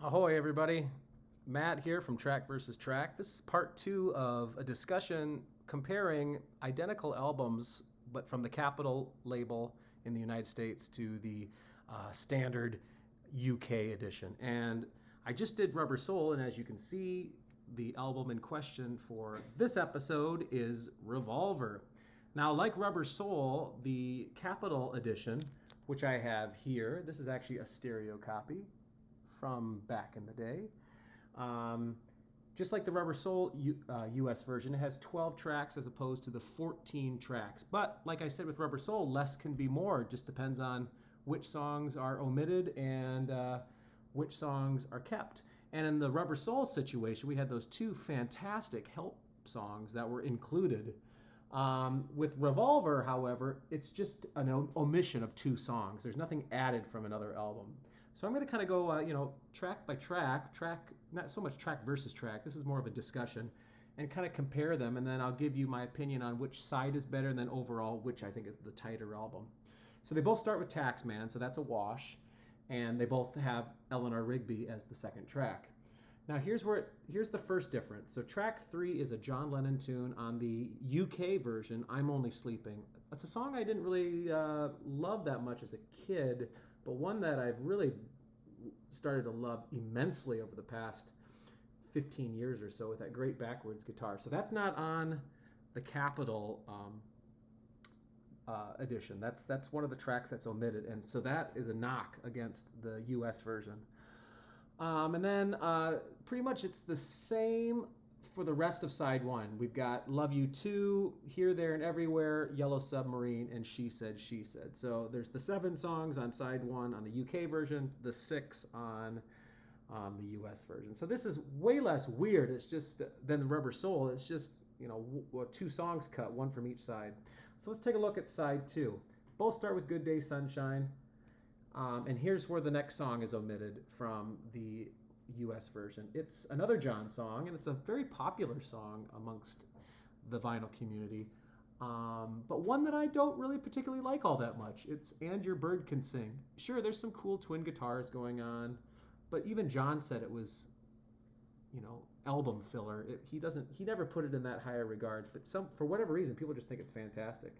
Ahoy, everybody. Matt here from Track versus Track. This is part two of a discussion comparing identical albums, but from the Capitol label in the United States to the standard UK edition. And I just did Rubber Soul, and as you can see, the album in question for this episode is Revolver. Now, like Rubber Soul, the Capitol edition, which I have here, this is actually a stereo copy from back in the day. Just like the Rubber Soul US version, it has 12 tracks as opposed to the 14 tracks. But like I said with Rubber Soul, less can be more. It just depends on which songs are omitted and which songs are kept. And in the Rubber Soul situation, we had those two fantastic help songs that were included. With Revolver, however, it's just an omission of two songs. There's nothing added from another album. So I'm going to kind of go, track by track, not so much track versus track. This is more of a discussion, and kind of compare them, and then I'll give you my opinion on which side is better, and then overall, which I think is the tighter album. So they both start with Taxman, so that's a wash, and they both have Eleanor Rigby as the second track. Now here's the first difference. So track 3 is a John Lennon tune on the UK version, I'm Only Sleeping. That's a song I didn't really love that much as a kid, but one that I've really started to love immensely over the past 15 years or so with that great backwards guitar. So that's not on the Capitol edition. That's one of the tracks that's omitted, and so that is a knock against the US version. And then pretty much it's the same for the rest of side 1. We've got Love You Too, Here, There, and Everywhere, Yellow Submarine, and She Said, She Said. So there's the 7 songs on side 1 on the UK version, the 6 on the US version. So this is way less weird. It's just than the Rubber Soul. It's just, 2 songs cut, 1 from each side. So let's take a look at side 2. Both start with Good Day Sunshine. And here's where the next song is omitted from the US version. It's another John song, and it's a very popular song amongst the vinyl community, but one that I don't really particularly like all that much. It's And Your Bird Can Sing. Sure, there's some cool twin guitars going on, but even John said it was, album filler. He never put it in that higher regards, but for whatever reason, people just think it's fantastic.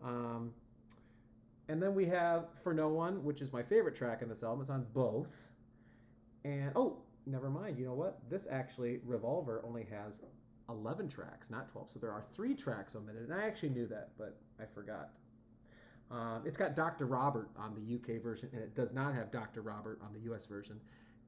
And then we have For No One, which is my favorite track in this album. It's on both. And, never mind. You know what? This actually, Revolver, only has 11 tracks, not 12. So there are 3 tracks omitted. And I actually knew that, but I forgot. It's got Dr. Robert on the UK version, and it does not have Dr. Robert on the US version.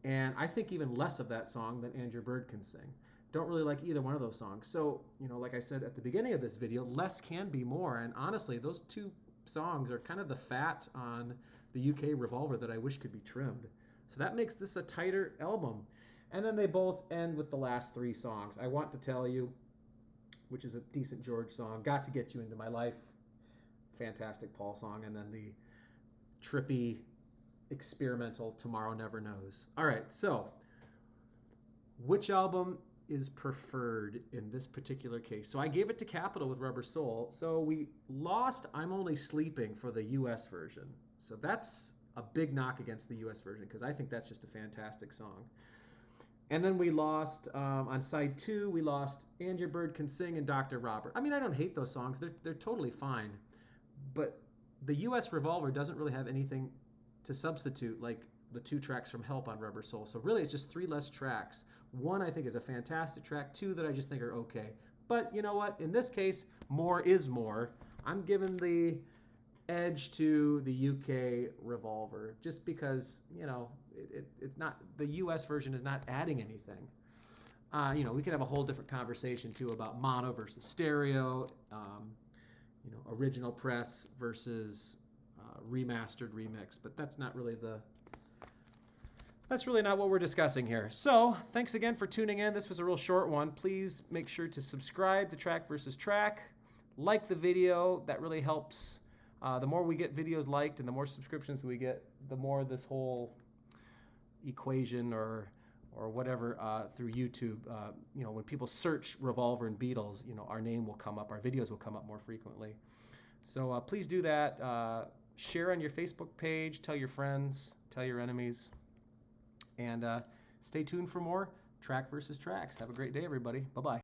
And I think even less of that song than And Your Bird Can Sing. Don't really like either one of those songs. So, like I said at the beginning of this video, less can be more. And honestly, those 2 songs are kind of the fat on the UK Revolver that I wish could be trimmed. So that makes this a tighter album. And then they both end with the last 3 songs. I Want to Tell You, which is a decent George song. Got to Get You Into My Life, fantastic Paul song. And then the trippy, experimental Tomorrow Never Knows. All right, so which album is preferred in this particular case? So I gave it to Capitol with Rubber Soul. So we lost I'm Only Sleeping for the US version. So that's a big knock against the US version because I think that's just a fantastic song. And then we lost, on side 2, we lost And Your Bird Can Sing and Dr. Robert. I mean, I don't hate those songs. They're totally fine. But the US Revolver doesn't really have anything to substitute like the 2 tracks from Help on Rubber Soul. So really, it's just 3 less tracks. 1 I think is a fantastic track. 2 that I just think are okay. But you know what? In this case, more is more. I'm giving the edge to the UK Revolver just because, it's not, the US version is not adding anything. We could have a whole different conversation too about mono versus stereo, original press versus remastered remix, but that's really not what we're discussing here. So thanks again for tuning in. This was a real short one. Please make sure to subscribe to Track versus Track. Like the video. That really helps. The more we get videos liked and the more subscriptions we get, the more this whole equation or whatever through YouTube, when people search Revolver and Beatles, our name will come up, our videos will come up more frequently. So please do that. Share on your Facebook page, tell your friends, tell your enemies. And Stay tuned for more Track versus Tracks. Have a great day, everybody. Bye-bye.